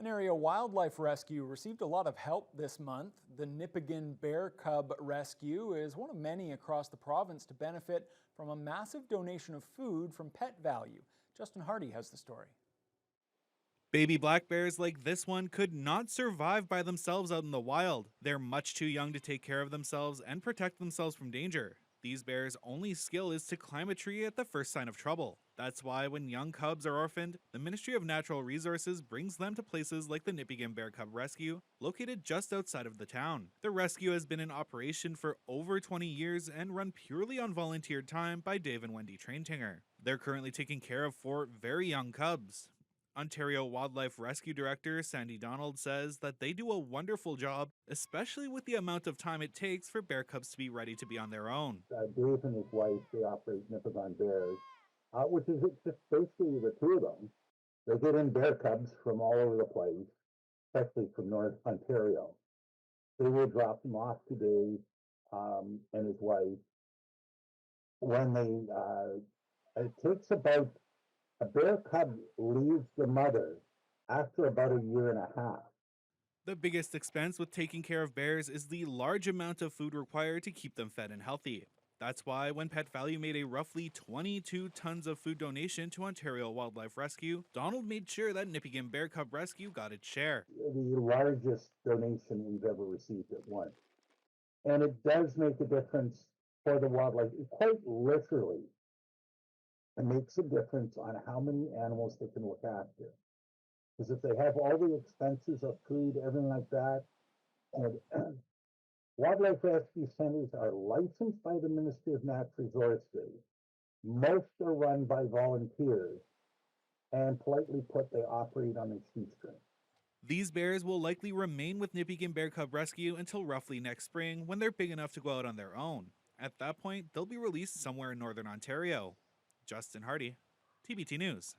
An area wildlife rescue received a lot of help this month. The Nipigon bear cub rescue is one of many across the province to benefit from a massive donation of food from Pet Value. Justin Hardy has the story. Baby black bears like this one could not survive by themselves out in the wild. They're much too young to take care of themselves and protect themselves from danger. These bears' only skill is to climb a tree at the first sign of trouble. That's why when young cubs are orphaned, the Ministry of Natural Resources brings them to places like the Nipigon Bear Cub Rescue, located just outside of the town. The rescue has been in operation for over 20 years and run purely on volunteered time by Dave and Wendy Traintinger. They're currently taking care of 4 very young cubs. Ontario Wildlife Rescue Director Sandy Donald says that they do a wonderful job, especially with the amount of time it takes for bear cubs to be ready to be on their own. Dave and his wife, they operate Nipigon Bears, which is just basically the two of them. They get in bear cubs from all over the place, especially from North Ontario. They will drop them off to Dave and his wife. When it takes about, a bear cub leaves the mother after about a year and a half. The biggest expense with taking care of bears is the large amount of food required to keep them fed and healthy. That's why when Pet Value made a roughly 22 tons of food donation to Ontario Wildlife Rescue, Donald made sure that Nipigon Bear Cub Rescue got its share. The largest donation we've ever received at once. And it does make a difference for the wildlife. Quite literally, it makes a difference on how many animals they can look after. Because if they have all the expenses of food, everything like that, and wildlife rescue centers are licensed by the Ministry of Natural Resources. Most are run by volunteers, and politely put, they operate on a shoestring. These bears will likely remain with Nipigon Bear Cub Rescue until roughly next spring when they're big enough to go out on their own. At that point, they'll be released somewhere in northern Ontario. Justin Hardy, TBT News.